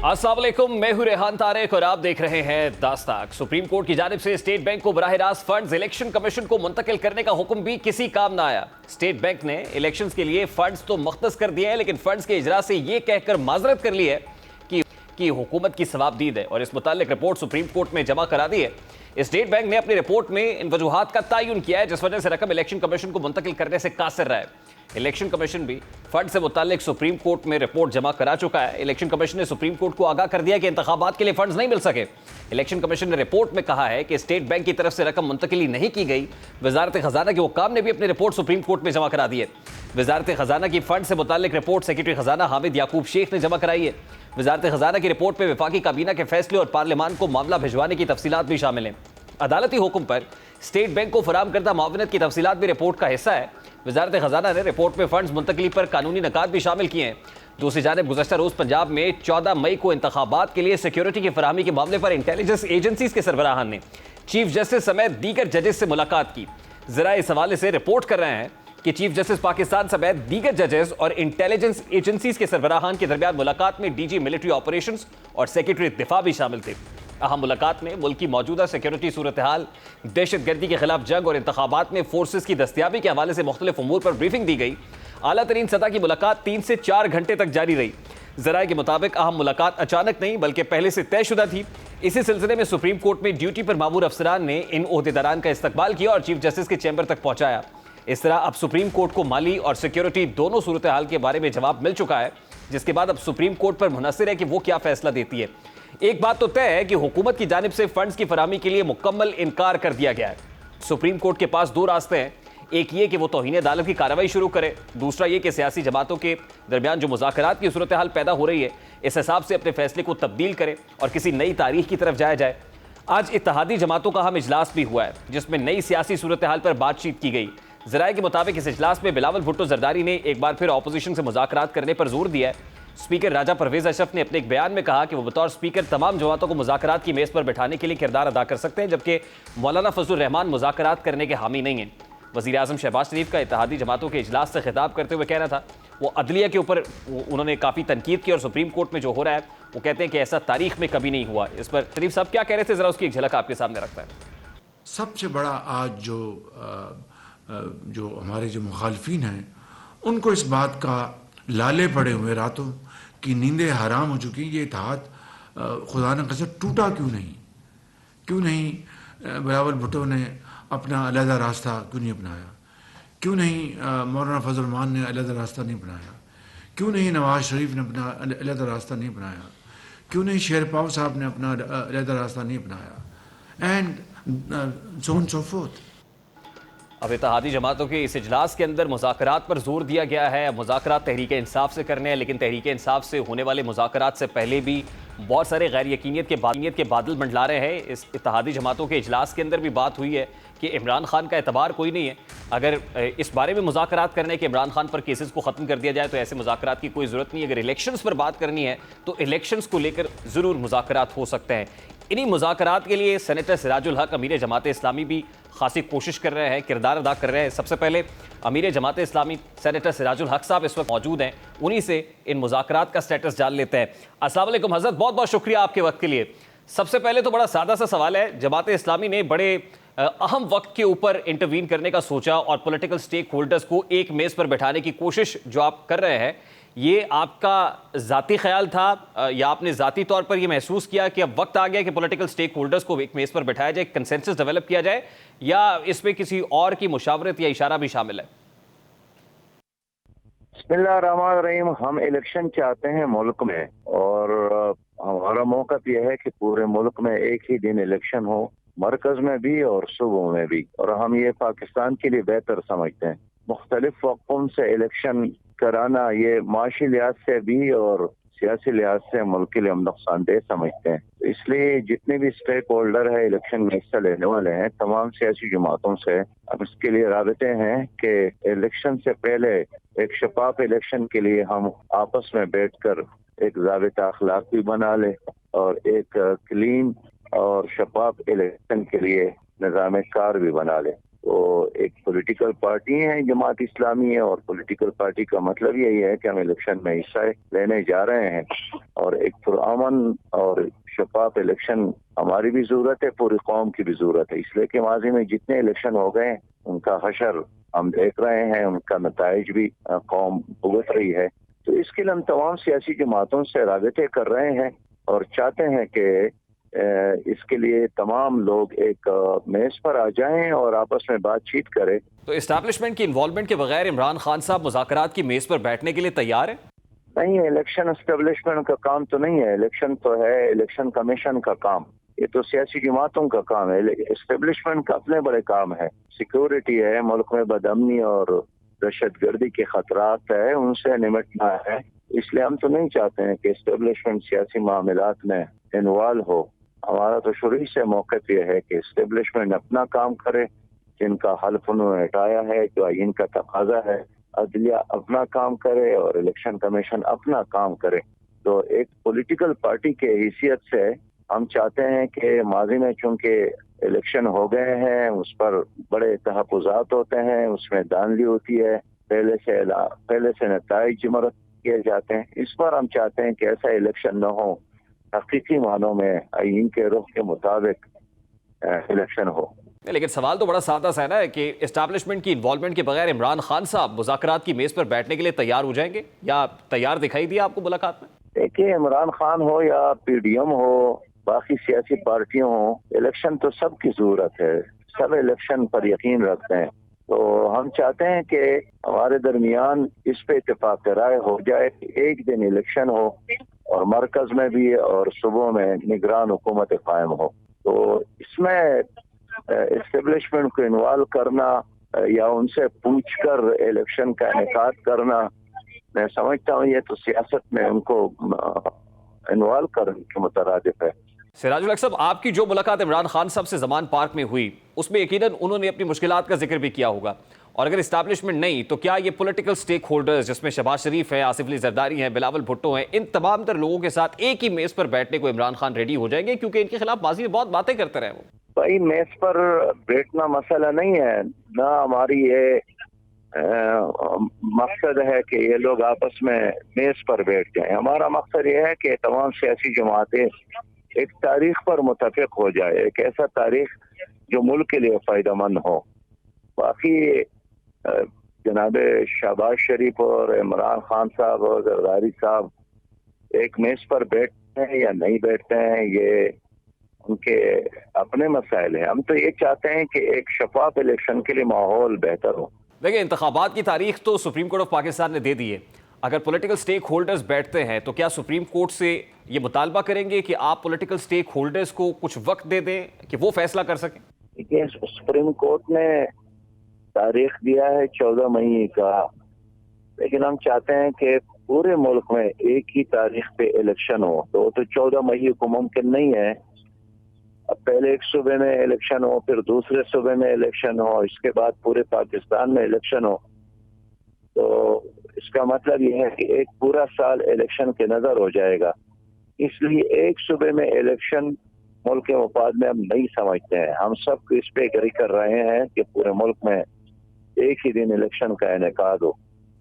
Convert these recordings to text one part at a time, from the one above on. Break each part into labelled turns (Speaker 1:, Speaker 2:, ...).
Speaker 1: अस्सलाम वालेकुम, मैं हूं रेहान तारिक और आप देख रहे हैं दास्ताक। सुप्रीम कोर्ट की जानिब से स्टेट बैंक को बराह रास्त फंड्स इलेक्शन कमीशन को मुंतकिल करने का हुक्म भी किसी काम ना आया। स्टेट बैंक ने इलेक्शंस के लिए फंड्स तो मुख्तस कर दिए हैं, लेकिन फंड्स के इजरा से यह कहकर माजरत कर ली है कि हुकूमत की सवाबदीद है और इस मुतालिक रिपोर्ट सुप्रीम कोर्ट में जमा करा दी है। स्टेट बैंक ने अपनी रिपोर्ट में इन वजूहात का तयन किया है जिस वजह से रकम इलेक्शन कमीशन को मुंतकिल करने से कासिर रहा है। इलेक्शन कमीशन भी फंड से मुतालिक सुप्रीम कोर्ट में रिपोर्ट जमा करा चुका है। इलेक्शन कमीशन ने सुप्रीम कोर्ट को आगाह कर दिया कि इंतखाबात के लिए फंड्स नहीं मिल सके। इलेक्शन कमीशन ने रिपोर्ट में कहा है कि स्टेट बैंक की तरफ से रकम मुंतकिली नहीं की गई। वजारत खजाना के हुक्काम ने भी अपनी रिपोर्ट सुप्रीम कोर्ट में जमा करा दी है। वजारत खजाना की फंड से मुतालिक रिपोर्ट सेक्रेटरी खजाना हामिद याकूब शेख ने जमा कराई है। वजारत खजाना की रिपोर्ट में वफाकी काबीना के फैसले और पार्लियामान को मामला भिजवाने की तफसीलात भी शामिल हैं। अदालती हुक्म पर स्टेट बैंक को फराहम करदा मुआवनत की तफसीलात भी रिपोर्ट का हिस्सा है। वजारत खजाना ने रिपोर्ट में फंड्स मुंतकली पर कानूनी नकात भी शामिल किए हैं। दूसरी जानिब गुज़श्ता रोज पंजाब में 14 मई को इंतखाबात के लिए सिक्योरिटी की फराहमी के मामले पर इंटेलिजेंस एजेंसीज के सरबराहान ने चीफ जस्टिस समेत दीगर जजेस से मुलाकात की। जरा इस हवाले से रिपोर्ट कर रहे हैं कि चीफ जस्टिस पाकिस्तान समेत दीगर जजेस और इंटेलिजेंस एजेंसीज के सरबराहान के दरमियान मुलाकात में डीजी मिलिट्री ऑपरेशंस और सेक्रेटरी दिफा भी शामिल थे। अहम मुलाकात में मुल्क की मौजूदा सिक्योरिटी सूरत हाल, दहशत गर्दी के खिलाफ जंग और इंतखाबात में फोर्सेस की दस्तियाबी के हवाले से मुख्तलिफ उमूर पर ब्रीफिंग दी गई। आला तरीन सतह की मुलाकात 3 से 4 घंटे तक जारी रही। जराये के मुताबिक अहम मुलाकात अचानक नहीं बल्कि पहले से तयशुदा थी। इसी सिलसिले में सुप्रीम कोर्ट में ड्यूटी पर मामूर अफसरान ने इन ओहदेदारान का इस्तकबाल किया और चीफ जस्टिस के चैम्बर तक पहुंचाया। इस तरह अब सुप्रीम कोर्ट को माली और सिक्योरिटी दोनों सूरत हाल के बारे में जवाब मिल चुका है, जिसके बाद अब सुप्रीम कोर्ट पर मुनहसर है कि वो क्या फैसला देती है। एक बात तो तय है कि हुकूमत की जानिब से फंड्स की फराहमी के लिए मुकम्मल इनकार कर दिया गया है। सुप्रीम कोर्ट के पास 2 रास्ते हैं, एक ये कि वो तौहीन अदालत की कार्रवाई शुरू करे, दूसरा ये कि सियासी जमातों के दरमियान जो मुज़ाकरात की सूरत हाल पैदा हो रही है इस हिसाब से अपने फैसले को तब्दील करे और किसी नई तारीख की तरफ जाया जाए। आज इत्तेहादी जमातों का अहम इजलास भी हुआ है जिसमें नई सियासी सूरत हाल पर बातचीत की गई। जराये के मुताबिक इस इजलास में बिलावल भुट्टो जरदारी ने एक बार फिर अपोजिशन से मुज़ाकरात करने पर जोर दिया है। स्पीकर राजा परवेज अशरफ ने अपने एक बयान में कहा कि वो बतौर स्पीकर तमाम जमातों को मुज़ाकरात की मेज़ पर बैठाने के लिए किरदार अदा कर सकते हैं, जबकि मौलाना फजलुर रहमान मुज़ाकरात करने के हामी नहीं हैं। वज़ीर आज़म शहबाज शरीफ का इत्तेहादी जमातों के इजलास से खिताब करते हुए कहना था, वो अदलिया के ऊपर उन्होंने काफ़ी तनकीद की और सुप्रीम कोर्ट में जो हो रहा है वो कहते हैं कि ऐसा तारीख में कभी नहीं हुआ। इस पर शरीफ साहब क्या कह रहे थे, ज़रा उसकी एक झलक आपके सामने रखता है।
Speaker 2: सबसे बड़ा आज जो हमारे जो मुखालफिन हैं उनको इस बात का लाले पड़े हुए, रातों की नींदें हराम हो चुकी। ये इत्तेहाद खुदा न कसम टूटा क्यों नहीं बिलावल भुट्टो ने अपना अलहदा रास्ता क्यों नहीं अपनाया, क्यों नहीं मौलाना फजल रहमान ने अलहदा रास्ता नहीं अपनाया, क्यों नहीं नवाज शरीफ ने अपना अलहदा रास्ता नहीं अपनाया, क्यों नहीं शेरपाव साहब ने अपना अलहदा रास्ता नहीं अपनाया, and so on so fourth.
Speaker 1: अब इत्तेहादी जमातों के इस इजलास के अंदर मुज़ाकरात पर जोर दिया गया है। मुज़ाकरात तहरीक इंसाफ से करने हैं, लेकिन तहरीक इंसाफ से होने वाले मुज़ाकरात से पहले भी बहुत सारे गैर यकीनियत के बादल मंडला रहे हैं। इस इत्तेहादी जमातों के इजलास के अंदर भी बात हुई है कि इमरान खान का एतबार कोई नहीं है। अगर इस बारे में मुज़ाकरात करने के इमरान खान पर केसेस को ख़त्म कर दिया जाए तो ऐसे मुज़ाकरात की कोई ज़रूरत नहीं है। अगर इलेक्शंस पर बात करनी है तो इलेक्शंस को लेकर ज़रूर मुज़ाकरात हो सकते हैं। इन्हीं मुज़ाकरात के लिए सेनेटर सिराजुल हक अमीर जमात इस्लामी भी खासी कोशिश कर रहे हैं, किरदार अदा कर रहे हैं। सबसे पहले अमीर जमात इस्लामी सेनेटर सिराजुल हक साहब इस वक्त मौजूद हैं, उन्हीं से इन मुज़ाकरात का स्टेटस जान लेते हैं। अस्सलाम वालेकुम हज़रत, बहुत बहुत शुक्रिया आपके वक्त के लिए। सबसे पहले तो बड़ा सादा सा सवाल है, जमात इस्लामी ने बड़े अहम वक्त के ऊपर इंटरवीन करने का सोचा और पॉलिटिकल स्टेक होल्डर्स को एक मेज़ पर बैठाने की कोशिश जो आप कर रहे हैं, ये आपका ज़ाती ख्याल था या आपने ज़ाती तौर पर ये महसूस किया कि अब वक्त आ गया कि पॉलिटिकल स्टेक होल्डर्स को एक मेज़ पर बैठाया जाए, कंसेंसस डेवलप किया जाए, या इसमें किसी और की मुशावरत या इशारा भी शामिल है?
Speaker 3: बिस्मिल्लाहिर्रहमानिर्रहीम। हम इलेक्शन चाहते हैं मुल्क में, और हमारा मौक़िफ़ यह है कि पूरे मुल्क में एक ही दिन इलेक्शन हो, मरकज में भी और सूबों में भी, और हम ये पाकिस्तान के लिए बेहतर समझते हैं। मुख्तलिफ वक़्तों से इलेक्शन कराना ये माशी लिहाज से भी और सियासी लिहाज से मुल्क के लिए हम नुकसानदेह समझते हैं। तो इसलिए जितने भी स्टेक होल्डर है इलेक्शन में हिस्सा लेने वाले हैं, तमाम सियासी जमातों से हम इसके लिए राबते हैं कि इलेक्शन से पहले एक शफाफ इलेक्शन के लिए हम आपस में बैठकर एक ज़ाबिता अखलाक भी बना ले और एक क्लीन और शफाफ इलेक्शन के लिए निज़ाम कार भी बना ले। तो एक पॉलिटिकल पार्टी है जमात इस्लामी है, और पॉलिटिकल पार्टी का मतलब यही है कि हम इलेक्शन में हिस्सा लेने जा रहे हैं और एक पुरअमन और शफाफ इलेक्शन हमारी भी जरूरत है, पूरी कौम की भी जरूरत है। इसलिए कि माजी में जितने इलेक्शन हो गए उनका हशर हम देख रहे हैं, उनका नताइज भी कौम भुगत रही है। तो इसके लिए हम तमाम सियासी जमातों से राबते कर रहे हैं और चाहते हैं कि इसके लिए तमाम लोग एक मेज पर आ जाएं और आपस में बातचीत करें।
Speaker 1: तो एस्टैब्लिशमेंट की इन्वॉल्वमेंट के बगैर इमरान खान साहब मुज़ाकरात की मेज पर बैठने के लिए तैयार है?
Speaker 3: नहीं, इलेक्शन एस्टेब्लिशमेंट का काम तो नहीं है, इलेक्शन तो है इलेक्शन कमीशन का काम। ये तो सियासी जमातों का काम है। एस्टेब्लिशमेंट का अपने बड़े काम है, सिक्योरिटी है, मुल्क में बदअमनी और दहशतगर्दी के खतरात है, उनसे निपटना है। इसलिए हम तो नहीं चाहते हैं कि एस्टेब्लिशमेंट सियासी मामलात में इन्वॉल्व हो। हमारा तो शुरू से मौक़िफ़ ये है कि एस्टेब्लिशमेंट अपना काम करे, जिनका हल्फ उन्होंने हटाया है, जो आईन का तकाजा है, अदलिया अपना काम करे और इलेक्शन कमीशन अपना काम करे। तो एक पॉलिटिकल पार्टी के हैसियत से हम चाहते हैं कि माजी में चूंकि इलेक्शन हो गए हैं, उस पर बड़े तहफ़्फ़ुज़ात होते हैं, उसमें धांधली होती है, पहले से नताइज मरद किए जाते हैं। इस बार हम चाहते हैं कि ऐसा इलेक्शन न हो, हकीकी मानों में आईन के रुख के मुताबिक इलेक्शन हो।
Speaker 1: लेकिन सवाल तो बड़ा सादा सा है ना कि एस्टैब्लिशमेंट की इन्वॉल्वमेंट के बगैर इमरान खान साहब मुज़ाकरात की मेज पर बैठने के लिए तैयार हो जाएंगे, या तैयार दिखाई दिया आपको मुलाकात में?
Speaker 3: देखिए, इमरान खान हो या PDM हो, बाकी सियासी पार्टियों हो, इलेक्शन तो सबकी जरूरत है, सब इलेक्शन पर यकीन रखते हैं। तो हम चाहते हैं कि हमारे दरमियान इस पे इत्तेफाक राय हो जाए कि एक दिन इलेक्शन हो और मरकज में भी और सूबों में निगरान हुकूमत कायम हो। तो इसमें एस्टेब्लिशमेंट को इन्वॉल्व करना या उनसे पूछकर इलेक्शन का इनेकाद करना, मैं समझता हूँ ये तो सियासत में उनको इन्वॉल्व करने के मुतरादिफ है।
Speaker 1: सिराजुल हक साहब, आपकी जो मुलाकात इमरान खान साहब से जमान पार्क में हुई, उसमें यकीनन उन्होंने अपनी मुश्किलात का जिक्र भी किया होगा, और अगर इस्टेब्लिशमेंट नहीं तो क्या ये पॉलिटिकल स्टेक होल्डर्स, जिसमें शहबाज शरीफ है, आसिफ अली जरदारी हैं, बिलावल भुट्टो हैं, इन तमाम तर लोगों के साथ एक ही मेज पर बैठने को इमरान खान रेडी हो जाएंगे, क्योंकि इनके खिलाफ माजी में बहुत बातें करते रहे वो?
Speaker 3: भाई, मेज पर बैठना मसला नहीं है ना, हमारी ये मकसद है कि ये लोग आपस में मेज पर बैठ जाएं। हमारा मकसद ये है कि तमाम सियासी जमातें एक तारीख पर मुत्तफिक हो जाए, एक ऐसा तारीख जो मुल्क के लिए फायदेमंद हो। बाकी जनाब शहबाज शरीफ और इमरान खान साहब और जरदारी साहब एक मेज पर बैठते हैं या नहीं बैठते हैं, ये उनके अपने मसाइल हैं। हम तो ये चाहते हैं कि एक शफाफ इलेक्शन के लिए माहौल बेहतर हो।
Speaker 1: देखिए, इंतखाबात की तारीख तो सुप्रीम कोर्ट ऑफ पाकिस्तान ने दे दी है। अगर पॉलिटिकल स्टेक होल्डर्स बैठते हैं तो क्या सुप्रीम कोर्ट से ये मुतालबा करेंगे कि आप पॉलिटिकल स्टेक होल्डर्स को कुछ वक्त दे दें कि वो फैसला कर सकें?
Speaker 3: देखिए, सुप्रीम कोर्ट ने तारीख दिया है 14 मई का, लेकिन हम चाहते हैं कि पूरे मुल्क में एक ही तारीख पे इलेक्शन हो। तो 14 मई को मुमकिन नहीं है। अब पहले एक सूबे में इलेक्शन हो, फिर दूसरे सूबे में इलेक्शन हो, इसके बाद पूरे पाकिस्तान में इलेक्शन हो। तो इसका मतलब यह है कि एक पूरा साल इलेक्शन के नजर हो जाएगा। इसलिए एक सूबे में इलेक्शन मुल्क के मुफाद में हम नहीं समझते हैं। हम सब इस पे एग्री कर रहे हैं कि पूरे मुल्क में एक ही दिन इलेक्शन का इनेकाद हो।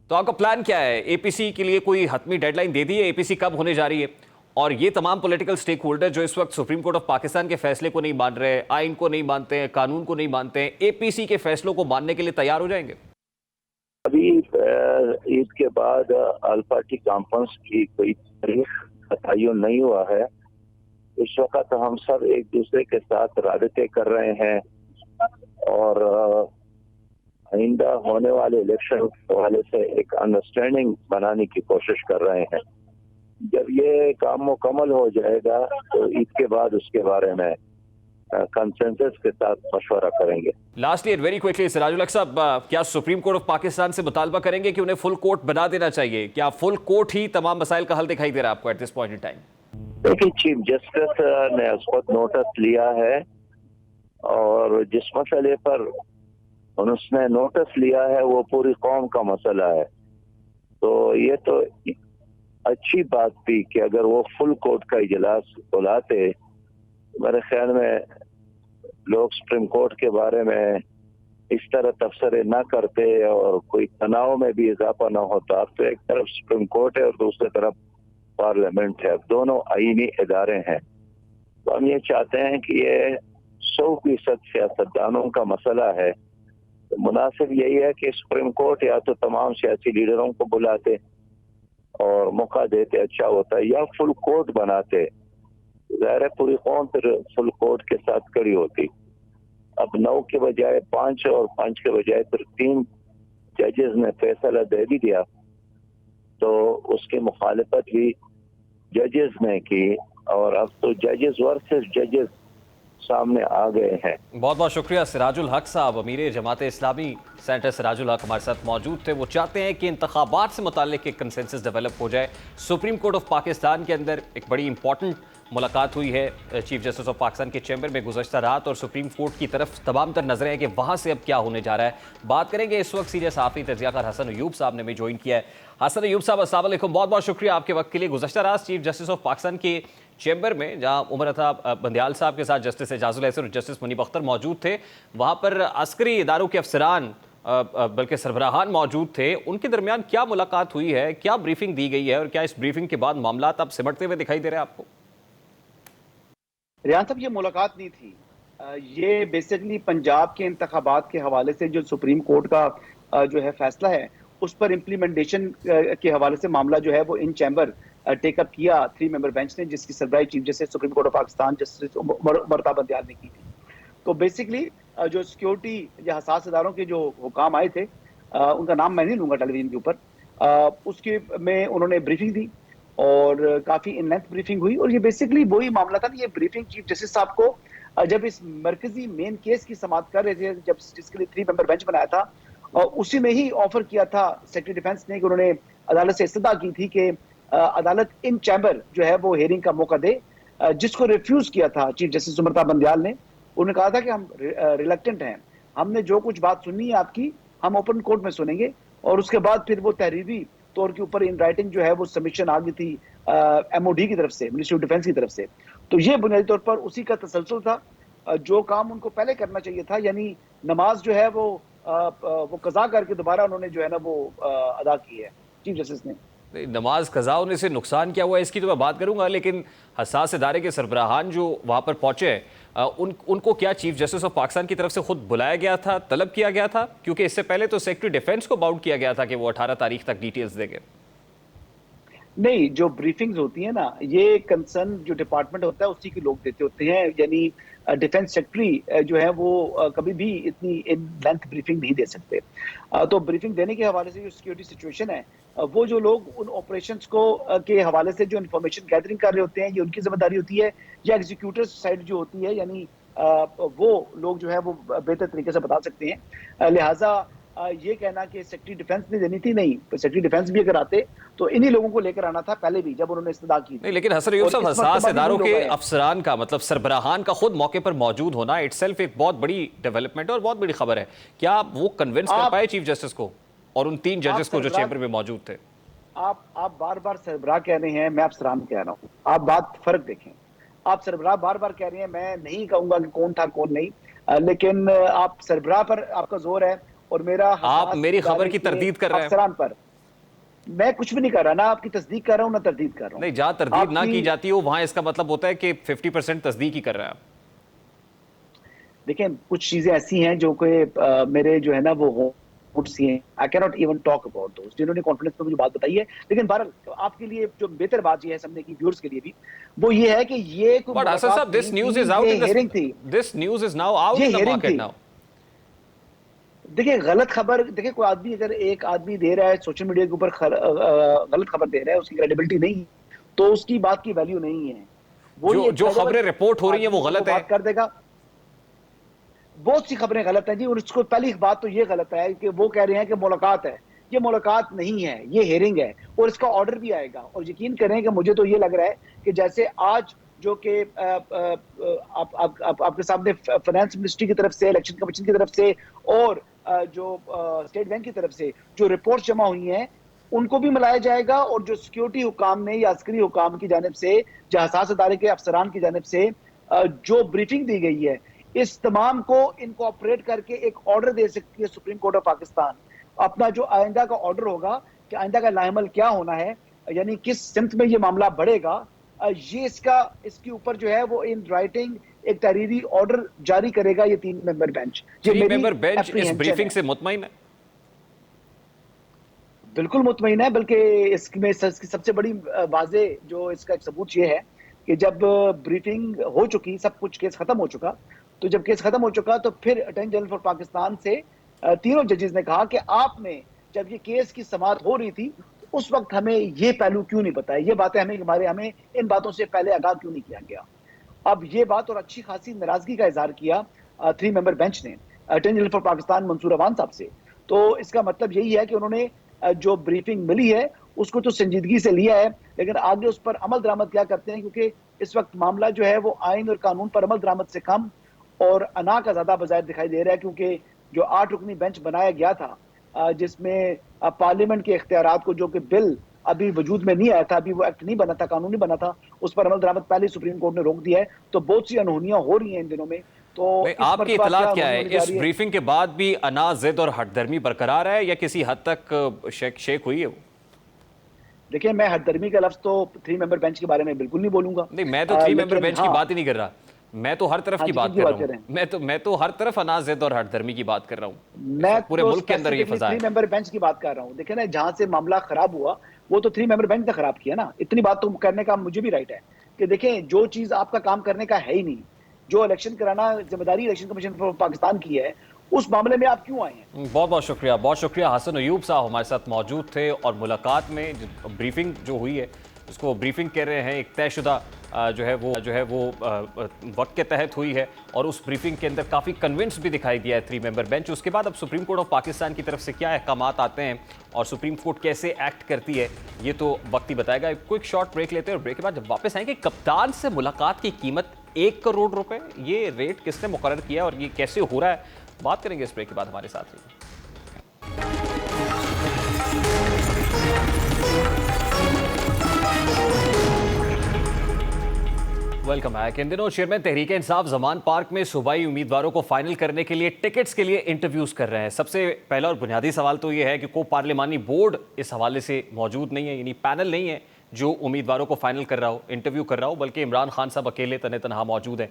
Speaker 1: तो आपका प्लान क्या है? एपीसी के लिए कोई हतमी डेडलाइन दे दी है? एपीसी कब होने जा रही है? और ये तमाम पॉलिटिकल स्टेक होल्डर जो इस वक्त सुप्रीम कोर्ट ऑफ पाकिस्तान के फैसले को नहीं मान रहे, आइन को नहीं मानते हैं, कानून को नहीं मानते हैं, एपीसी के फैसलों को मानने के लिए तैयार हो जाएंगे?
Speaker 3: अभी ईद के बाद ऑल पार्टी कॉन्फ्रेंस की कोई तारीख तयन नहीं हुआ है। इस वक्त हम सब एक दूसरे के साथ राबते कर रहे हैं और आइंदा होने वाले इलेक्शन के हवाले से एक अंडरस्टैंडिंग बनाने की कोशिश कर रहे हैं। जब ये काम मुकम्मल हो जाएगा तो ईद के बाद उसके बारे में कंसेंसस के साथ मशवरा करेंगे।
Speaker 1: Lastly and very quickly Sirajul हक साहब, क्या सुप्रीम कोर्ट ऑफ पाकिस्तान से मुतालबा करेंगे कि उन्हें फुल कोर्ट बना देना चाहिए? क्या फुल कोर्ट ही तमाम मसाइल का हल दिखाई दे रहा है आपको at this point in time?
Speaker 3: देखिए, चीफ जस्टिस ने उस पर नोटिस लिया है और जिस मसले पर उसने नोटिस लिया है वो पूरी कौम का मसला है। तो ये तो अच्छी बात थी कि अगर वो फुल कोर्ट का इजलास बुलाते, मेरे ख्याल में लोग सुप्रीम कोर्ट के बारे में इस तरह तबसरे ना करते और कोई तनाव में भी इजाफा ना होता। अब तो एक तरफ सुप्रीम कोर्ट है और दूसरी तरफ पार्लियामेंट है, दोनों आईनी इदारे हैं। तो हम ये चाहते हैं कि ये 100% सियासतदानों का मसला है। तो मुनासिब यही है कि सुप्रीम कोर्ट या तो तमाम सियासी लीडरों को बुलाते और मौका देते, अच्छा होता है, या फुल कोर्ट बनाते। ज़ाहिर है पूरी कौम फिर फुल कोर्ट के साथ खड़ी होती। अब 9 के बजाय 5 और 5 के बजाय फिर 3 जजेस ने फैसला दे भी दिया, तो उसकी मुखालिफत भी जजेस ने की, और अब तो जजेस वर्सेस जजेस सामने आ गए हैं।
Speaker 1: बहुत बहुत शुक्रिया सिराजुल हक साहब, अमीर जमात इस्लामी सेनेटर सिराजुल हक हमारे साथ मौजूद थे। वो चाहते हैं कि इंतखाबात से मुताल्लिक एक कंसेंसस डेवलप हो जाए। सुप्रीम कोर्ट ऑफ पाकिस्तान के अंदर एक बड़ी इंपॉर्टेंट मुलाकात हुई है चीफ जस्टिस ऑफ पाकिस्तान के चैम्बर में गुज़श्ता रात, और सुप्रीम कोर्ट की तरफ तमाम तर नजरें हैं कि वहाँ से अब क्या होने जा रहा है। बात करेंगे इस वक्त सीनियर सहाफ़ी तजियाकार हसन अयूब साहब ने भी ज्वाइन किया है। हसन अयूब साहब अस्सलाम वालेकुम, बहुत बहुत शुक्रिया आपके वक्त के लिए। गुज़श्ता रात चीफ जस्टिस ऑफ पाकिस्तान के चैम्बर में जहाँ उमर अता बंदियाल साहब के साथ जस्टिस एजाजुल हसन और जस्टिस मुनीब अख्तर मौजूद थे, वहाँ पर अस्करी इदारों के अफसरान बल्कि सरबराहान मौजूद थे। उनके दरमियान क्या मुलाकात हुई है, क्या ब्रीफिंग दी गई है, और क्या इस ब्रीफिंग के बाद मामला अब सिमटते हुए दिखाई दे रहे हैं आपको?
Speaker 4: रियान साहब, ये मुलाकात नहीं थी। ये बेसिकली पंजाब के इंतखाबात के हवाले से जो सुप्रीम कोर्ट का जो है फैसला है, उस पर इम्प्लीमेंटेशन के हवाले से मामला जो है वो इन चैम्बर टेकअप किया 3 मेंबर बेंच ने, जिसकी सरबराही chief justice supreme court of Pakistan justice Umar Ata Bandial ने की थी। तो बेसिकली जो सिक्योरिटी या हसास इदारों के जो हुकाम आए थे, उनका नाम मैं नहीं लूंगा टेलीविजन के ऊपर, उसके में उन्होंने ब्रीफिंग दी और काफी इन लेंथ ब्रीफिंग हुई। और ये बेसिकली वही मामला था ना, ये ब्रीफिंग चीफ जस्टिस साहब को जब इस मरकजी मेन केस की समाअत कर रहे थे, जब जिसके लिए 3 मेंबर बेंच बनाया था, और उसी में ही ऑफर किया था सेक्रेटरी डिफेंस ने कि उन्होंने अदालत से इस्तदा की थी कि अदालत इन चैम्बर जो है वो हेयरिंग का मौका दे, जिसको रिफ्यूज किया था चीफ जस्टिस उमर अता बंदियाल ने। उन्होंने कहा था कि हम रिलक्टेंट हैं, हमने जो कुछ बात सुननी है आपकी, हम ओपन कोर्ट में सुनेंगे। और उसके बाद फिर वो तहरीरी तौर के ऊपर इन राइटिंग जो है वो सबमिशन आ गई थी MOD की तरफ से, मिनिस्ट्री ऑफ डिफेंस की तरफ से। तो ये बुनियादी तौर पर उसी का तसलसल था, जो काम उनको पहले करना चाहिए था, यानी नमाज जो है वो कज़ा करके दोबारा उन्होंने जो है ना वो अदा की है चीफ जस्टिस ने।
Speaker 1: नमाज कज़ा होने से नुकसान क्या हुआ इसकी तो मैं बात करूंगा, लेकिन हसास इदारे के सरबराहान जो वहाँ पर पहुँचे, उनको क्या चीफ जस्टिस ऑफ पाकिस्तान की तरफ से खुद बुलाया गया था, तलब किया गया था? क्योंकि इससे पहले तो सेक्रेटरी डिफेंस को बाउंड किया गया था कि वो 18 तारीख तक डिटेल्स देंगे।
Speaker 4: नहीं, जो ब्रीफिंग्स होती है ना, ये कंसर्न जो डिपार्टमेंट होता है उसी के लोग देते होते हैं, यानी डिफेंस सेक्रेटरी जो है वो कभी भी इतनी इन लेंथ ब्रीफिंग नहीं दे सकते। तो ब्रीफिंग देने के हवाले से जो सिक्योरिटी सिचुएशन है, वो जो लोग उन ऑपरेशंस को के हवाले से जो इन्फॉर्मेशन गैदरिंग कर रहे होते हैं, ये उनकी जिम्मेदारी होती है, या एग्जीक्यूटिव साइड जो होती है, यानी वो लोग जो है वो बेहतर तरीके से बता सकते हैं। लिहाजा ये कहना कि सेक्रेटरी डिफेंस ने देनी थी, नहीं, तो सेक्रेटरी डिफेंस भी अगर आते तो इन्हीं लोगों को लेकर आना था पहले भी, जब उन्होंने इस्तदा की।
Speaker 1: नहीं, लेकिन हसन अयूब साहब, हसास इदारों के अफसरान का मतलब सरबराहान का खुद मौके पर मौजूद होना इटसेल्फ एक बहुत बड़ी डेवलपमेंट और बहुत बड़ी खबर है। क्या वो कन्विंस कर पाए चीफ जस्टिस को और उन 3 जजेस को जो चैम्बर में मौजूद थे?
Speaker 4: आप बार बार सरबराह कह रहे हैं, मैं अफसरान कह रहा हूँ, आप बात फर्क देखें। आप सरबराह बार बार कह रहे हैं, मैं नहीं कहूंगा कि कौन था कौन नहीं, लेकिन आप सरबराह पर आपका जोर है और मेरा
Speaker 1: आप मेरी खबर की तरदीद कर रहे हैं
Speaker 4: अफसरान पर। मैं कुछ भी नहीं कर रहा, ना आपकी तस्दीक कर रहा हूँ ना तरदीद कर रहा हूँ।
Speaker 1: नहीं, जहां तरदीद ना की जाती हो वहां इसका मतलब होता है कि 50% तस्दीक ही कर रहे हैं आप।
Speaker 4: देखें, कुछ चीजें ऐसी हैं जो कि मेरे जो है ना वो I can not even talk about दोस्त, जिन्होंने कॉन्फिडेंस में मुझे बात बताई है। लेकिन बहरहाल आपके लिए जो बेहतर बात ये है, समझने की व्यूअर्स के लिए भी, वो ये है कि ये
Speaker 1: बट हसन साहब, this news is out in
Speaker 4: hearing थी,
Speaker 1: this news is now out in the market now.
Speaker 4: देखिए, गलत खबर, देखिए कोई आदमी अगर एक आदमी दे रहा है सोशल मीडिया के ऊपर गलत खबर दे रहा है, उसकी क्रेडिबिलिटी नहीं, तो उसकी बात की वैल्यू नहीं है। वो
Speaker 1: जो खबरें रिपोर्ट हो रही है वो गलत है,
Speaker 4: कर देगा। बहुत सी खबरें गलत हैं जी, और उसको पहली बात तो ये गलत है कि वो कह रहे हैं कि मुलाकात है। ये मुलाकात नहीं है, ये हेयरिंग है, और इसका ऑर्डर भी आएगा। और यकीन करें कि मुझे तो ये लग रहा है कि जैसे आज जो कि आपके सामने फाइनेंस मिनिस्ट्री की तरफ से, इलेक्शन कमीशन की तरफ से और जो स्टेट बैंक की तरफ से जो रिपोर्ट जमा हुई हैं, उनको भी मिलाया जाएगा। और जो सिक्योरिटी हुकाम ने या अस्करी हुकाम की जानिब से, जो हसास अदारे के अफसरान की जानिब से जो ब्रीफिंग दी गई है, इस तमाम को इनकॉर्पोरेट करके एक ऑर्डर दे सकती है सुप्रीम कोर्ट ऑफ पाकिस्तान। अपना जो आइंदा का ऑर्डर होगा कि आइंदा का लाइमल क्या होना है, यानी किस सिमत में ये मामला बढ़ेगा, ये इसके ऊपर जो है वो इन राइटिंग एक तहरीरी ऑर्डर जारी करेगा ये 3 मेंबर बेंच। ये
Speaker 1: 3
Speaker 4: मेरी
Speaker 1: मेंबर बेंच इस
Speaker 4: apprehension
Speaker 1: ब्रीफिंग
Speaker 4: है।
Speaker 1: से मुतमईन है?
Speaker 4: बिल्कुल मुतमईन है, बल्कि इसमें सबसे बड़ी वाजे जो इसका एक सबूत ये है कि जब ब्रीफिंग हो चुकी, सब कुछ केस खत्म हो चुका, तो जब केस खत्म हो चुका तो फिर अटॉर्नी जनरल फॉर पाकिस्तान से तीनों जजेस ने कहा कि आपने जब ये केस की समाअत हो रही थी उस वक्त हमें ये पहलू क्यों नहीं बताया, ये बातें हमें इन बातों से पहले आगाह क्यों नहीं किया गया। अब ये बात और अच्छी खासी नाराजगी का इजहार किया 3 मेंबर बेंच ने attorney general for Pakistan Mansoor Awan साहब से। तो इसका मतलब यही है कि उन्होंने जो ब्रीफिंग मिली है उसको तो संजीदगी से लिया है, लेकिन आगे उस पर अमल दरामद क्या करते हैं, क्योंकि इस वक्त मामला जो है वो आइन और कानून पर अमल दरामद से कम और अना का ज्यादा बजाय दिखाई दे रहा है, क्योंकि जो 8 रुकनी बेंच बनाया गया था जिसमें पार्लियामेंट के इख्तियारात को, जो कि बिल अभी वजूद में नहीं आया था, अभी वो एक्ट नहीं बना था, कानून नहीं बना था, उस पर अमल दरामद पहले सुप्रीम कोर्ट ने रोक दिया है। तो बहुत सी अनहोनियां हो रही हैं इन दिनों में। तो
Speaker 1: आपकी इतलात क्या है, इस ब्रीफिंग के बाद भी अना, जिद और हटदर्मी बरकरार है या किसी हद तक शेक हुई है वो?
Speaker 4: देखिए, मैं हटदर्मी का लफ्ज तो 3 मेंबर बेंच के बारे में बिल्कुल नहीं बोलूंगा।
Speaker 1: नहीं, मैं तो 3 मेंबर बेंच की बात ही नहीं कर रहा, मैं तो हर तरफ की बात कर रहा हूँ। मैं तो हर तरफ अना, जिद और हटदर्मी की बात कर रहा हूँ।
Speaker 4: मैं
Speaker 1: पूरे मुल्क के अंदर ये फजा है।
Speaker 4: 3 मेंबर बेंच की बात कर रहा हूँ। देखिए ना, जहां से मामला खराब हुआ वो तो 3 मेंबर बेंच ने खराब किया ना। इतनी बात तो करने का मुझे भी राइट है कि देखें, जो चीज आपका काम करने का है ही नहीं, जो इलेक्शन कराना जिम्मेदारी इलेक्शन कमीशन फॉर पाकिस्तान की है, उस मामले में आप क्यों आए हैं?
Speaker 1: बहुत बहुत शुक्रिया। हसन अयूब साहब हमारे साथ मौजूद थे और मुलाकात में ब्रीफिंग जो हुई है उसको ब्रीफिंग कह रहे हैं, एक तयशुदा जो है वो वक्त के तहत हुई है और उस ब्रीफिंग के अंदर काफ़ी कन्विंस भी दिखाई दिया है 3 मेंबर बेंच। उसके बाद अब सुप्रीम कोर्ट ऑफ पाकिस्तान की तरफ से क्या अहकामात आते हैं और सुप्रीम कोर्ट कैसे एक्ट करती है, ये तो वक्त ही बताएगा। क्विक शॉर्ट ब्रेक लेते हैं और ब्रेक के बाद जब वापस आएंगे, कप्तान से मुलाकात की कीमत 1 करोड़ रुपए, ये रेट किसने मुकर्रर किया और ये कैसे हो रहा है, बात करेंगे इस ब्रेक के बाद हमारे साथ ही। Welcome back. इन दिनों चेयरमैन तहरीक इंसाफ जमान पार्क में सूबाई उम्मीदवारों को फाइनल करने के लिए टिकट्स के लिए इंटरव्यूज कर रहे हैं। सबसे पहला और बुनियादी सवाल तो ये है कि को पार्लिमानी बोर्ड इस हवाले से मौजूद नहीं है, यानी पैनल नहीं है जो उम्मीदवारों को फाइनल कर रहा हो, इंटरव्यू कर रहा हो, बल्कि इमरान खान साहब अकेले तने तनहा मौजूद है।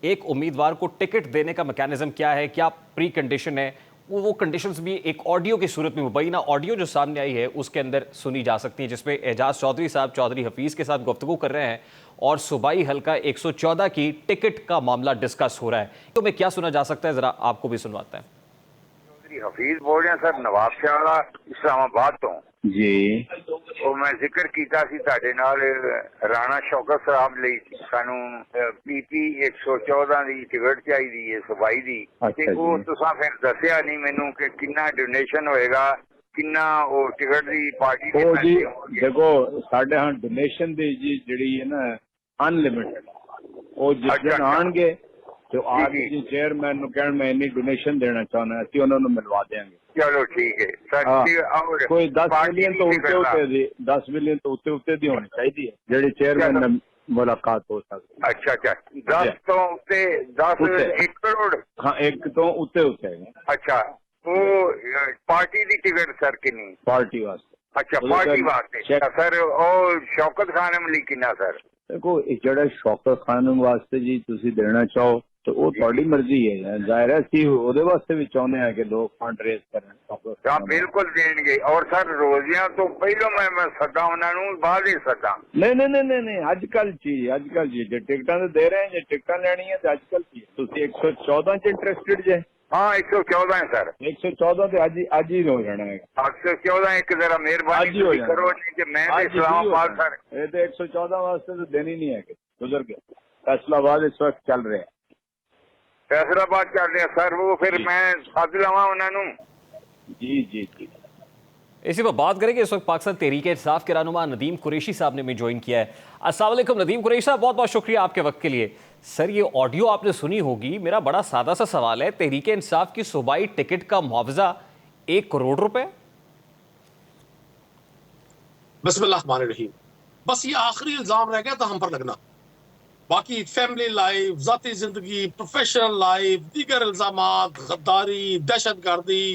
Speaker 1: एक उम्मीदवार को टिकट देने का मैकेनिज्म क्या है, क्या प्री कंडीशन है, वो कंडीशंस भी एक ऑडियो की सूरत में, मुबैना ऑडियो जो सामने आई है उसके अंदर सुनी जा सकती है, जिसमें एजाज चौधरी साहब चौधरी हफीज़ के साथ गुफ्तगू कर रहे हैं और सूबाई हल्का 114 की टिकट का मामला डिस्कस हो रहा है। तो मैं क्या सुना जा सकता है, जरा आपको भी सुनवाता है।
Speaker 5: चौधरी हफीज बोल रहे हैं सर, नवाब शाह इस्लामाबाद तो
Speaker 3: जी।
Speaker 5: ਉਹ ਮੈਂ ਜ਼ਿਕਰ ਕੀਤਾ ਸੀ ਤੁਹਾਡੇ ਨਾਲ ਰਾਣਾ ਸ਼ੌਕਤ ਸਾਹਿਬ ਲਈ ਸਾਨੂੰ ਪੀਪੀ 114 ਦੀ ਟਿਕਟ ਚਾਹੀਦੀ ਹੈ ਸੂਬਾਈ ਦੀ, ਤੇ ਉਹ ਤੁਸੀਂ ਫਿਰ ਦੱਸਿਆ ਨਹੀਂ ਮੈਨੂੰ ਕਿ ਕਿੰਨਾ ਡੋਨੇਸ਼ਨ ਹੋਏਗਾ, ਕਿੰਨਾ ਉਹ ਟਿਕਟ ਦੀ ਪਾਰਟੀ ਦੇ ਪੈਸੇ ਹੋਣਗੇ।
Speaker 6: देखो साढ़े हाँ डोनेशन दी जी जड़ी है ना अनलिमिटेड, वो जिस दिन आएंगे तो आप जी चेयरमैन कहण मैं इन्नी डोनेशन देना चाहना, असं उन्होंने मिलवा देंगे।
Speaker 5: चलो ठीक है सर। और
Speaker 6: कोई 10 मिलियन तो उत्ते 10 मिलियन तो उत्ते दी होनी चाहिए जेडी चेयरमैन ने मुलाकात हो सकती।
Speaker 5: अच्छा 10 तो उत्ते 10 1 करोड़,
Speaker 6: हाँ 1 तो उत्ते
Speaker 5: अच्छा वो पार्टी दी टिकट सर किन्नी
Speaker 6: पार्टी वास्ते?
Speaker 5: अच्छा पार्टी वास्ते सर। और शौकत खान अमली किन्ना सर?
Speaker 6: देखो जेड़ा शौकत खान वास्ते जी तुसी देना चाहो तो वो थोड़ी मर्जी है, जाहिर है सी ओदे वास्ते भी चाहते हैं कि लोग फंड रेज करें।
Speaker 5: बिल्कुल देंगे। और सर रोजियां तो पहलो मैं सदा उन्होंने बाद ही सदा
Speaker 6: नहीं अजकल जी जे टिकटां दे रहे हैं, जे टिकटां लेनी है तो अजकल की तुसी 114 च इंटरेस्टेड जे?
Speaker 5: हाँ 114 है सर।
Speaker 6: 114 तो आज ही हो जाना है।
Speaker 5: 114 एक जरा मेहरबानी करो, नहीं कि मैं इस्लामाबाद सर
Speaker 6: ये तो 114 वास्ते तो देनी नहीं है, गुजर गया। फैसलाबाद इस वक्त चल रहे हैं,
Speaker 5: फैसलाबाद चल रहे हैं सर। वो फिर मैं साथ लवा उन्होंने।
Speaker 6: जी
Speaker 1: इसी पर बात करेंगे। इस वक्त पाकिस्तान तहरीक इंसाफ के रहनुमा नदीम कुरैशी साहब ने भी ज्वाइन किया है। अस्सलाम वालेकुम नदीम कुरैशी साहब, बहुत बहुत शुक्रिया आपके वक्त के लिए। सर ये ऑडियो आपने सुनी होगी, मेरा बड़ा सादा सा सवाल है, तहरीक इंसाफ की सूबाई टिकट का मुआवजा 1 करोड़ रुपए?
Speaker 7: बिस्मिल्लाहिर्रहमानिर्रहीम। बस ये आखिरी इल्जाम रह गया था हम पर लगना, बाकी फैमिली लाइफ, जाती जिंदगी, प्रोफेशनल लाइफ, दीगर इल्जामात, गद्दारी, दहशतगर्दी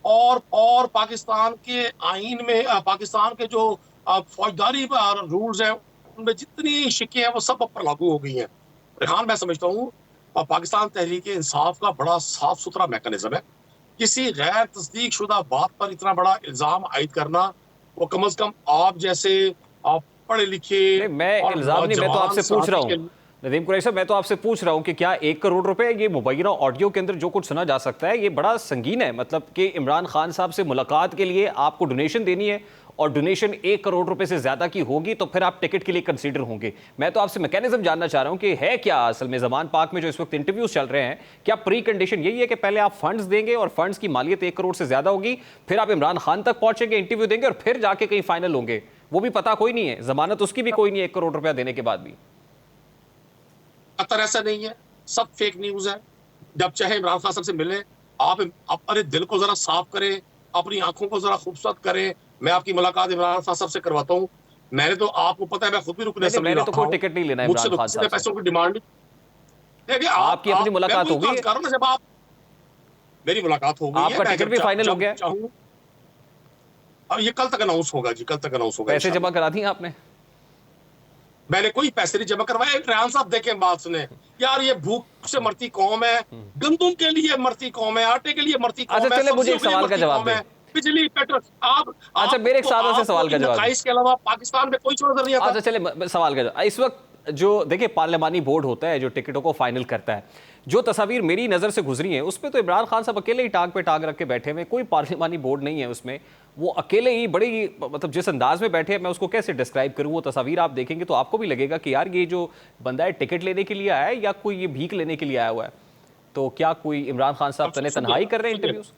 Speaker 7: और पाकिस्तान के आईन में, पाकिस्तान के जो फौजदारी रूल्स हैं, उनमें जितनी शिकें हैं वो सब अब पर लागू हो गई हैं। रेहान, मैं समझता हूँ पाकिस्तान तहरीक इंसाफ का बड़ा साफ सुथरा मैकेनिज्म है। किसी गैर तस्दीक शुदा बात पर इतना बड़ा इल्जाम आयद करना, वो कम अज कम आप जैसे आप पढ़े लिखे
Speaker 1: मैं इल्जाम नहीं, मैं तो आपसे पूछ रहा हूँ नदीम कुरैशी साहब, मैं तो आपसे पूछ रहा हूँ कि क्या 1 करोड़ रुपए ये मुबैना ऑडियो के अंदर जो कुछ सुना जा सकता है ये बड़ा संगीन है? मतलब कि इमरान खान साहब से मुलाकात के लिए आपको डोनेशन देनी है और डोनेशन 1 करोड़ रुपए से ज्यादा की होगी तो फिर आप टिकट के लिए कंसीडर होंगे। मैं तो आपसे मैकेनिज्म जानना चाह रहा हूं कि है क्या असल में ज़मान पाक में जो इस वक्त इंटरव्यूज चल रहे हैं, क्या प्री कंडीशन यही है कि पहले आप फंड्स देंगे और फंड्स की मालियत 1 करोड़ से ज्यादा होगी, फिर आप इमरान खान तक पहुंचेंगे, इंटरव्यू देंगे और फिर जाके कहीं फाइनल होंगे? वो भी पता कोई नहीं है, जमानत उसकी भी कोई नहीं है 1 करोड़ रुपया देने के बाद भी।
Speaker 7: ऐसा नहीं है, सब फेक न्यूज है। जब चाहे इमरान खान साहब से मिले, आप अपने दिल को जरा साफ करें, अपनी आंखों को जरा खूबसूरत करें। मैं आपकी मुलाकात इमरान खान साहब से करवाता हूँ। मैंने तो आपको पता है मैं खुद भी रुकने से
Speaker 1: मैंने तो कोई टिकट नहीं लेना इमरान खान साहब से।
Speaker 7: पैसों की डिमांड देखिए,
Speaker 1: आपकी अपनी मुलाकात हो गई,
Speaker 7: जब आप मेरी मुलाकात हो गई,
Speaker 1: आपका टिकट भी फाइनल हो गया।
Speaker 7: अब ये कल तक अनाउंस होगा जी, कल तक अनाउंस होगा।
Speaker 1: पैसे जमा करा दिए आपने?
Speaker 7: मैंने कोई पैसे नहीं जमा करवाए। रेहान साहब देखें, बात सुने यार, ये भूख से मरती कौम है, गंदुम के लिए मरती कौम है, आटे के लिए मरती कौम है।
Speaker 1: अच्छा चले, मुझे एक सवाल का जवाब दें।
Speaker 7: बिजली, पेट्रोल, आप
Speaker 1: अच्छा मेरे एक सादा से सवाल का जवाब।
Speaker 7: इसके अलावा पाकिस्तान में कोई चीज नहीं आता।
Speaker 1: अच्छा चले, सवाल का जवाब। इस वक्त जो देखिए पार्लियामानी बोर्ड होता है जो टिकटों को फाइनल करता है, जो तस्वीर मेरी नजर से गुजरी है उसमें तो इमरान खान साहब अकेले ही टांग पे टांग रख के बैठे हुए, कोई पार्लियामानी बोर्ड नहीं है उसमें। वो अकेले ही बड़ी, मतलब जिस अंदाज में बैठे हैं, मैं उसको कैसे डिस्क्राइब करूं? वो तस्वीर आप देखेंगे तो आपको भी लगेगा कि यार ये जो बंदा है टिकट लेने के लिए आया है या कोई ये भीख लेने के लिए आया हुआ है। तो क्या कोई इमरान खान साहब तने तन्हाई कर रहे हैं इंटरव्यूज?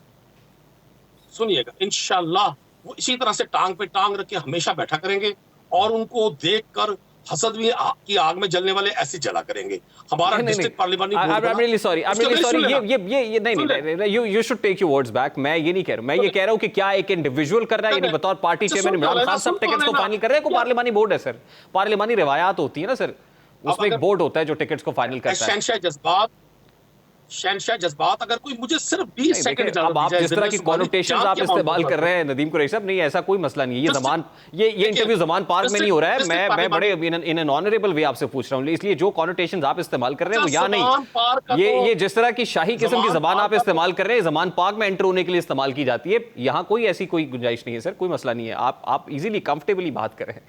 Speaker 7: सुनिएगा, इंशाल्लाह वो इसी तरह से टांग पे टांग रख के हमेशा बैठा करेंगे और उनको देखकर हसद भी की आग में जलने वाले ऐसे जला करेंगे। हमारा district parliamentary
Speaker 1: I'm really sorry, ये नहीं, you should take your words back। मैं ये नहीं कह रहा हूं, मैं ये कह रहा हूं कि क्या एक इंडिविजुअल कर रहा है, ये नहीं बतौर पार्टी चेयरमैन इमरान खान साहब टिकट्स को फाइनल कर रहे हैं? को पार्लियामानी बोर्ड है सर, पार्लियामानी रिवायात होती है ना सर, उसमें एक बोर्ड होता है जो टिकट्स को फाइनल करता है।
Speaker 7: शहनशाह जज्बात, अगर कोई मुझे सिर्फ 20 सेकंड,
Speaker 1: अब आप जिस तरह की कॉनोटेशंस आप इस्तेमाल कर रहे हैं नदीम कुरैशी साहब, नहीं ऐसा कोई मसला नहीं है। ये इंटरव्यू ज़मान पार्क में नहीं हो रहा है। मैं बड़े इन एन ऑनरेबल वे आपसे पूछ रहा हूँ, इसलिए जो कॉनोटेशंस आप इस्तेमाल कर रहे हैं वो यहाँ नहीं। ये जिस तरह की शाही किस्म की जबान आप इस्तेमाल कर रहे हैं, ज़मान पार्क में एंटर होने के लिए इस्तेमाल की जाती है, यहाँ कोई ऐसी कोई गुंजाइश नहीं है सर, कोई मसला नहीं है। आप इजीली कंफर्टेबली बात करें।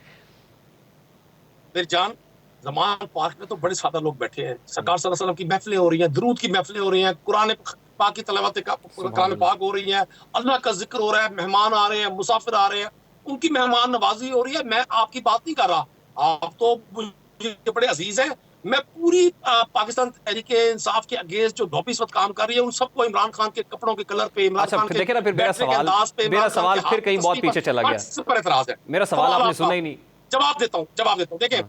Speaker 7: ज़मान पार्क में तो बड़े सादा लोग बैठे हैं, सरकार सल्लल्लाहु अलैहि वसल्लम की महफिलें हो रही हैं, दरूद की महफिलें हो रही हैं, कुरान पाक की तलावत कुरान पाक हो रही है, अल्लाह का जिक्र हो रहा है, मेहमान आ रहे हैं, मुसाफिर आ रहे हैं, उनकी मेहमान नवाजी हो रही है। मैं आपकी बात नहीं कर रहा, आप तो मुझे बड़े अजीज हैं। मैं पूरी पाकिस्तान तहरीक इंसाफ के अगेंस्ट जो लॉबी इस वक्त काम कर रही है उन सबको इमरान खान के कपड़ों के कलर पे, इमरान खान के
Speaker 1: देखे ना, फिर मेरा सवाल फिर कहीं बहुत पीछे चला गया।
Speaker 7: पर एतराज है,
Speaker 1: मेरा सवाल आपने सुना ही नहीं।
Speaker 7: जवाब देता हूँ देखें,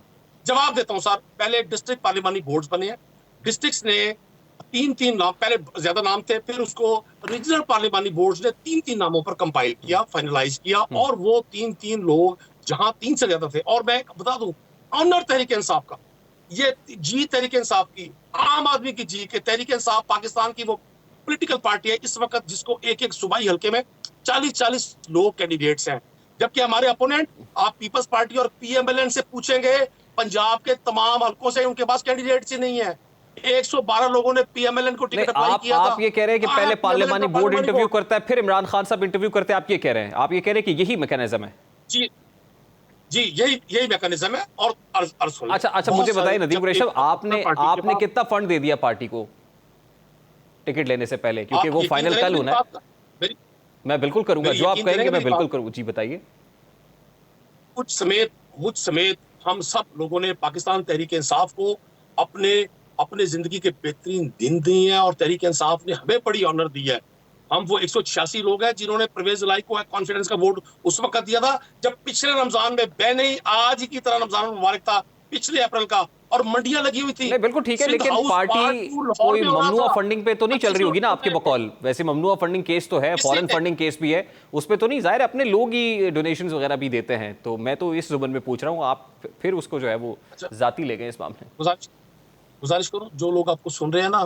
Speaker 7: जवाब देता हूं सर। पहले डिस्ट्रिक्ट पार्लियामानी बोर्ड्स बने हैं, डिस्ट्रिक्ट्स ने 3 नाम, पहले ज्यादा नाम थे, फिर उसको रीजनल पार्लियामानी बोर्ड्स ने 3 नामों पर कंपाइल किया, फाइनलाइज किया, और वो 3 लोग जहां 3 से ज्यादा थे। और मैं बता दूं, ऑनर तहरीक इंसाफ का, ये जी तहरीक इंसाफ की, आम आदमी की जी के तहरीक इंसाफ पाकिस्तान की वो पोलिटिकल पार्टी है इस वक्त जिसको एक सूबाई हल्के में 40 लोग कैंडिडेट्स हैं, जबकि हमारे अपोनेंट आप पीपल्स पार्टी और PMLN से पूछेंगे, पंजाब के तमाम हल्कों से उनके पास कैंडिडेट्स ही नहीं है। 112 लोगों ने PMLN को टिकट अप्लाई किया था।
Speaker 1: आप ये कह रहे हैं कि पहले पार्लियामानी बोर्ड इंटरव्यू करता है, फिर इमरान खान साहब इंटरव्यू करते हैं, आप ये कह रहे हैं? आप ये कह रहे हैं कि यही मैकेनिज्म है?
Speaker 7: जी यही मैकेनिज्म है। और
Speaker 1: अच्छा मुझे बताइए नदीम कुरैशी साहब, आपने कितना फंड दे दिया पार्टी को टिकट लेने से पहले? क्योंकि वो फाइनल कल होना है। मैं बिल्कुल करूंगा, जो आप कहेंगे मैं बिल्कुल करूंगा। जी बताइए।
Speaker 7: मुझ समेत हम सब लोगों ने पाकिस्तान तहरीक इंसाफ को अपने जिंदगी के बेहतरीन दिन दिए हैं और तहरीक इंसाफ ने हमें बड़ी ऑनर दी है। हम वो 186 लोग हैं जिन्होंने परवेज इलाही को कॉन्फिडेंस का वोट उस वक्त दिया था जब पिछले रमजान में नहीं, आज ही की तरह रमजान मुबारक था, पिछले अप्रैल का, और मंडियां लगी हुई थी।
Speaker 1: नहीं बिल्कुल ठीक है, लेकिन पार्टी कोई ममनुआ फंडिंग पे तो नहीं चल रही होगी ना आपके बकौल? वैसे ममनुआ फंडिंग केस तो है, फॉरेन फंडिंग केस भी है, उस पे तो नहीं, जाहिर अपने लोग ही डोनेशंस वगैरह भी देते हैं। तो मैं तो इस जुबान में पूछ रहा हूँ, आप फिर उसको जो है वो जाती ले गए इस मामले में।
Speaker 7: गुजारिश करूँ, जो लोग आपको सुन रहे हैं ना,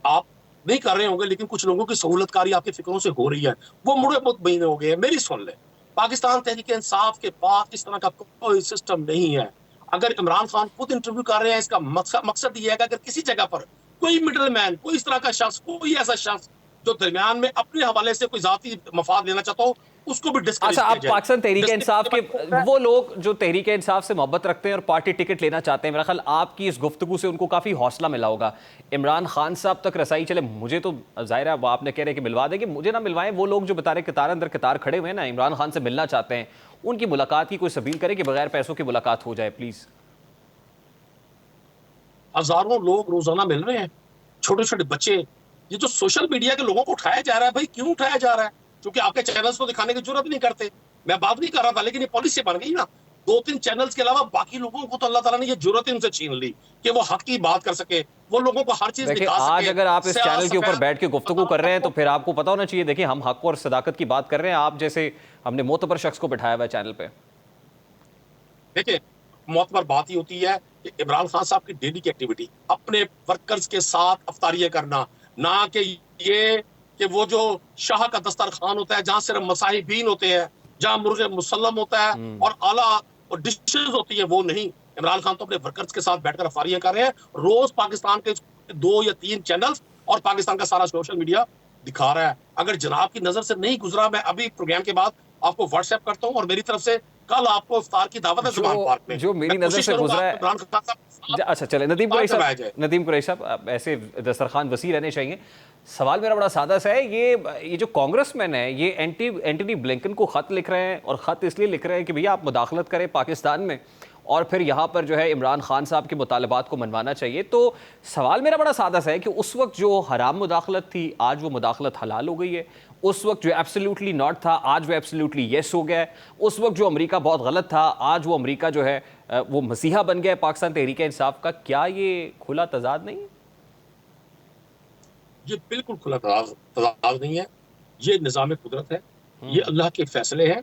Speaker 7: आप नहीं कर रहे होंगे, लेकिन कुछ लोगों की सहूलतकारी आपकी फिक्रों से हो रही है, वो मुड़े मुतमईन हो गए हैं। मेरी सुन ले, पाकिस्तान तहरीक इंसाफ के पास इस तरह का कोई सिस्टम नहीं है। अगर इमरान खान खुद इंटरव्यू कर रहे हैं, इसका मकसद ये है कि अगर किसी जगह पर कोई मिडल मैन, कोई इस तरह का शख्स, कोई ऐसा शख्स जो दरमियान में अपने हवाले से कोई जाती मफाद लेना चाहता हो, उसको भी डिस्करेज
Speaker 1: अच्छा,
Speaker 7: किया
Speaker 1: आप
Speaker 7: जाए।
Speaker 1: पाकिस्तान तहरीक इंसाफ के वो लोग जो तहरीक इंसाफ से मोहब्बत रखते हैं और पार्टी टिकट लेना चाहते हैं, मेरा ख्याल आपकी इस गुफ्तगू से उनको काफ़ी हौसला मिला होगा। इमरान खान साहब तक रसाई चले, मुझे तो जाहिर है आपने कह रहे कि मिलवा देंगे, मुझे ना मिलवाएं। वो लोग जो बता रहे कतार अंदर कतार खड़े हुए हैं ना, इमरान खान से मिलना चाहते हैं, उनकी मुलाकात की कोई सबील करें कि बगैर पैसों की मुलाकात हो जाए प्लीज़।
Speaker 7: हजारों लोग रोजाना मिल रहे हैं, छोटे छोटे बच्चे। ये जो सोशल मीडिया के लोगों को उठाया जा रहा है, भाई क्यों उठाया जा रहा है? क्योंकि आपके चैनल्स को दिखाने की जरूरत नहीं करते। मैं बात नहीं कर रहा था, लेकिन ये पॉलिसी बन गई ना। 2-3 चैनल्स के अलावा बाकी लोगों को तो अल्लाह ताला ने ये जरूरत ही उनसे छीन ली कि वो हक की बात कर सके, वो लोगों को हर चीज
Speaker 1: देखिए,
Speaker 7: दिखा सके।
Speaker 1: आज अगर आप इस चैनल के ऊपर बैठ के गुफ्तगू कर रहे हैं तो फिर आपको पता होना चाहिए। देखिए, हम हक और सदाकत की बात कर रहे हैं, आप जैसे हमने मोतबर शख्स को बिठाया हुआ है चैनल पे।
Speaker 7: देखिए, मोतबर बात ही होती है कि इमरान खान साहब की डेली की एक्टिविटी अपने वर्कर्स के साथ अफ्तारियां करना, ना कि ये कि वो जो शाह का दस्तरखान होता है, जहां सिर्फ मसाहिबीन होते हैं, जहां मुर्गे मुसल्लम होता है और आला और डिशेज होती है, वो नहीं। इमरान खान तो अपने वर्कर्स के साथ बैठकर अफ्तारियां कर रहे हैं। रोज पाकिस्तान के 2 या 3 चैनल्स और पाकिस्तान का सारा सोशल मीडिया दिखा रहा है। अगर जनाब की नजर से नहीं गुजरा, मैं अभी प्रोग्राम के बाद आपको व्हाट्सएप करता हूँ, और मेरी तरफ से कल आपको इफ्तार की दावत है जुबान पार्क में।
Speaker 1: जो मेरी नजर से गुजरा है। अच्छा चले, नदीम कुरैशी साहब, ऐसे दस्तरखान वसी रहने चाहिए। सवाल मेरा बड़ा सादा सा है, ये जो कांग्रेसमैन है, ये एंटनी ब्लिंकन को खत लिख रहे हैं, और खत इसलिए लिख रहे हैं कि भैया आप मुदाखलत करें पाकिस्तान में, और फिर यहाँ पर जो है इमरान खान साहब के मुतालबात को मनवाना चाहिए। तो सवाल मेरा बड़ा सादा सा है कि उस वक्त जो हराम मुदाखलत थी, आज वो मुदाखलत हलाल हो गई है। उस वक्त जो एब्सोल्युटली नॉट था, आज वो एब्सोल्युटली येस हो गया है। उस वक्त जो अमेरिका बहुत गलत था, आज वो अमेरिका जो है वो मसीहा बन गया है पाकिस्तान तहरीक इंसाफ का। क्या ये खुला तजाद नहीं है?
Speaker 7: ये बिल्कुल खुला तजाद नहीं है। ये निज़ाम कुदरत है, ये अल्लाह के फैसले हैं।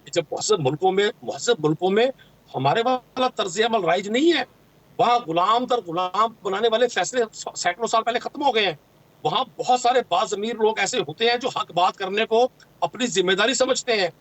Speaker 7: जब मुहज़्ज़ब मुल्कों में हमारे वाला तर्ज अमल राइज नहीं है, वहाँ गुलाम दर गुलाम बनाने वाले फैसले सैकड़ों साल पहले खत्म हो गए हैं। वहाँ बहुत सारे बाज़मीर लोग ऐसे होते हैं जो हक बात करने को अपनी जिम्मेदारी समझते हैं।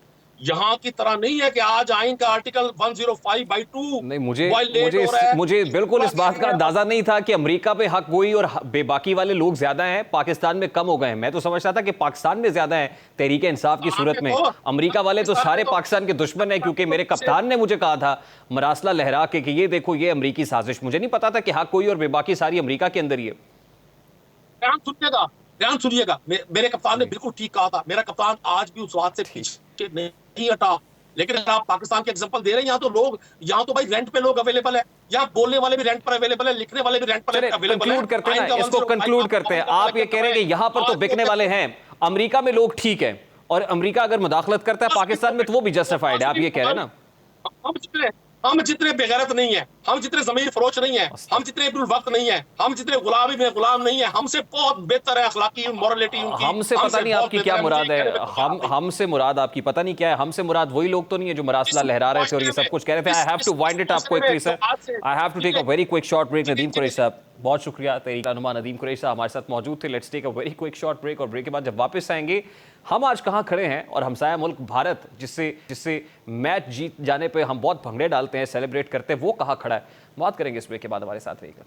Speaker 7: यहाँ की तरह नहीं है कि आज आइन का आर्टिकल 105/2
Speaker 1: नहीं, मुझे बिल्कुल इस बात का अंदाजा नहीं था कि अमेरिका पे हक गोई और बेबाकी वाले लोग ज्यादा हैं, पाकिस्तान में कम हो गए हैं। मैं तो समझता था कि पाकिस्तान में ज्यादा है तहरीक इंसाफ की सूरत में। अमेरिका वाले तो सारे पाकिस्तान के दुश्मन है, क्योंकि मेरे कप्तान ने मुझे कहा था मरासला लहरा के कि ये देखो ये अमरीकी साजिश। मुझे नहीं पता था कि हक गोई और बेबाकी सारी अमरीका के अंदर ही है।
Speaker 7: ध्यान सुनिएगा, मेरे कप्तान ने बिल्कुल ठीक कहा था। मेरा कप्तान आज भी उस बात से पीछे नहीं हटा। लेकिन अगर आप पाकिस्तान के एग्जांपल दे रहे हैं, यहाँ तो भाई रेंट पे लोग अवेलेबल है, यहाँ बोलने वाले भी रेंट पर अवेलेबल है, लिखने वाले भी रेंट पर अवेलेबल है।
Speaker 1: कंक्लूड करते हैं ना, इसको कंक्लूड करते हैं। आप ये कह रहे हैं कि यहाँ पर तो बिकने वाले हैं, अमेरिका में लोग ठीक है, और अमेरिका अगर मुदाखलत करता है पाकिस्तान में तो वो भी जस्टिफाइड है। आप ये कह रहे हैं ना?
Speaker 7: हम जितने बेगैरत नहीं है, हम जितने ज़मीर फरोश नहीं है, हम जितने इब्रुल वक्त नहीं है, हम जितने गुलामी में गुलाम नहीं है, हमसे बहुत बेहतर है अखलाकी मोरलिटी उनकी।
Speaker 1: हमसे पता नहीं आपकी क्या मुराद है, हमसे मुराद आपकी पता नहीं क्या है। हमसे मुराद वही लोग तो नहीं है जो मरासला लहरा रहे थे और ये सब कुछ कह रहे थे। I have to wind it up quickly sir, I have to take a very quick short break. Nadeem Qureshi साहब, बहुत शुक्रिया। तहरीक रहनुमा नदीम कुरैशी साहब हमारे साथ मौजूद थे। Let's take a very quick short break, और ब्रेक के बाद जब वापस आएंगे हम आज कहाँ खड़े हैं, और हमसाया मुल्क भारत जिससे मैच जीत जाने पे हम बहुत भंगड़े डालते हैं, सेलिब्रेट करते हैं, वो कहाँ खड़ा है, बात करेंगे इस ब्रेक के बाद। हमारे साथ रहिएगा।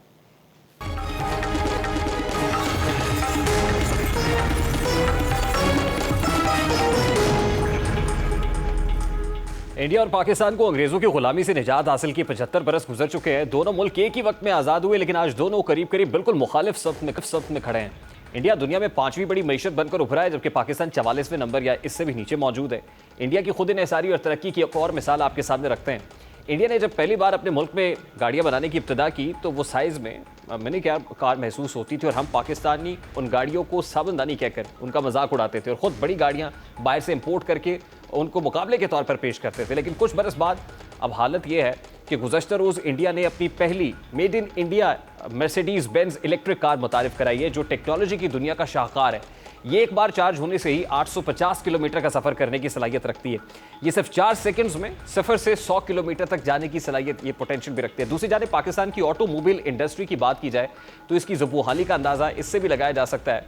Speaker 1: इंडिया और पाकिस्तान को अंग्रेजों की गुलामी से निजात हासिल की 75 बरस गुजर चुके हैं। दोनों मुल्क एक ही वक्त में आज़ाद हुए, लेकिन आज दोनों करीब करीब बिल्कुल मुखालिफ सफ़ में खड़े हैं। इंडिया दुनिया में 5वीं बड़ी मईशत बनकर उभरा है, जबकि पाकिस्तान 44वें नंबर या इससे भी नीचे मौजूद है। इंडिया की खुद इन्हिसारी और तरक्की की एक और मिसाल आपके सामने रखते हैं। इंडिया ने जब पहली बार अपने मुल्क में गाड़ियाँ बनाने की इब्तिदा की तो वो साइज़ में मिनी कार महसूस होती थी, और हम पाकिस्तानी उन गाड़ियों को साबुनदानी कहकर उनका मजाक उड़ाते थे, और ख़ुद बड़ी गाड़ियाँ बाहर से इम्पोर्ट करके उनको मुकाबले के तौर पर पेश करते थे। लेकिन कुछ बरस बाद अब हालत ये है कि गुज़श्ता रोज़ इंडिया ने अपनी पहली made in India Mercedes Benz electric car मुतारिफ कराई है, जो टेक्नोलॉजी की दुनिया का शाहकार है। ये एक बार चार्ज होने से ही 850 किलोमीटर का सफ़र करने की सलाहियत रखती है। ये सिर्फ 4 सेकंड्स में सफ़र से 100 किलोमीटर तक जाने की सलाहियत, ये पोटेंशियल भी रखती है। दूसरी जानिब पाकिस्तान की ऑटोमोबाइल इंडस्ट्री की बात की जाए तो इसकी ज़बूहाली का अंदाज़ा इससे भी लगाया जा सकता है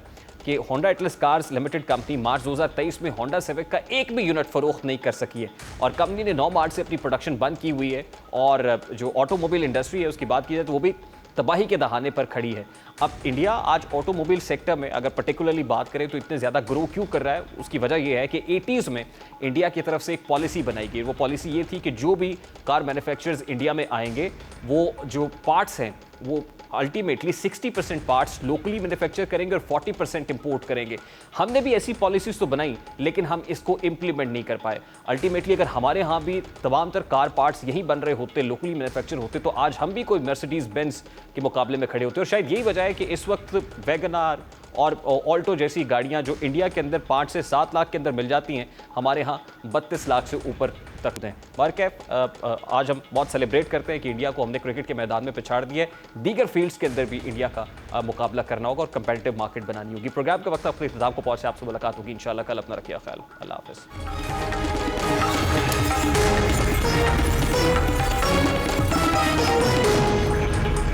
Speaker 1: कि Honda Atlas cars limited company March 2023 में होंडा सिविक का एक भी यूनिट फरोख्त नहीं कर सकी है और कंपनी ने 9 मार्च से अपनी प्रोडक्शन बंद की हुई है। और जो ऑटोमोबाइल इंडस्ट्री है उसकी बात की जाए तो वो भी तबाही के दहाने पर खड़ी है। अब इंडिया आज ऑटोमोबाइल सेक्टर में अगर पर्टिकुलरली बात करें तो इतने ज़्यादा ग्रो क्यों कर रहा है, उसकी वजह यह है कि 80s में इंडिया की तरफ से एक पॉलिसी बनाई गई। वो पॉलिसी ये थी कि जो भी कार मैन्युफैक्चरर्स इंडिया में आएंगे वो जो पार्ट्स हैं वो अल्टीमेटली 60% पार्ट्स लोकली मैन्युफैक्चर करेंगे और 40% इंपोर्ट करेंगे। हमने भी ऐसी पॉलिसीज तो बनाई लेकिन हम इसको इंप्लीमेंट नहीं कर पाए। अल्टीमेटली अगर हमारे यहाँ भी तमाम तर कार पार्ट्स यहीं बन रहे होते, लोकली मैन्युफैक्चर होते, तो आज हम भी कोई मर्सिडीज बेंज के मुकाबले में खड़े होते। और शायद यही वजह है कि इस वक्त वैगनार और ऑल्टो जैसी गाड़ियां जो इंडिया के अंदर 5 से 7 लाख के अंदर मिल जाती हैं, हमारे यहाँ 32 लाख से ऊपर तक दें। बारकैफ आज हम बहुत सेलिब्रेट करते हैं कि इंडिया को हमने क्रिकेट के मैदान में पछाड़ दिया है। दीगर फील्ड्स के अंदर भी इंडिया का मुकाबला करना होगा और कंपेटिटिव मार्केट बनानी होगी। प्रोग्राम के वक्त अपने इख्तिताम को पहुंचे, आपसे मुलाकात होगी इंशाल्लाह। कल अपना रखिए ख्याल। अल्लाह हाफ़िज़।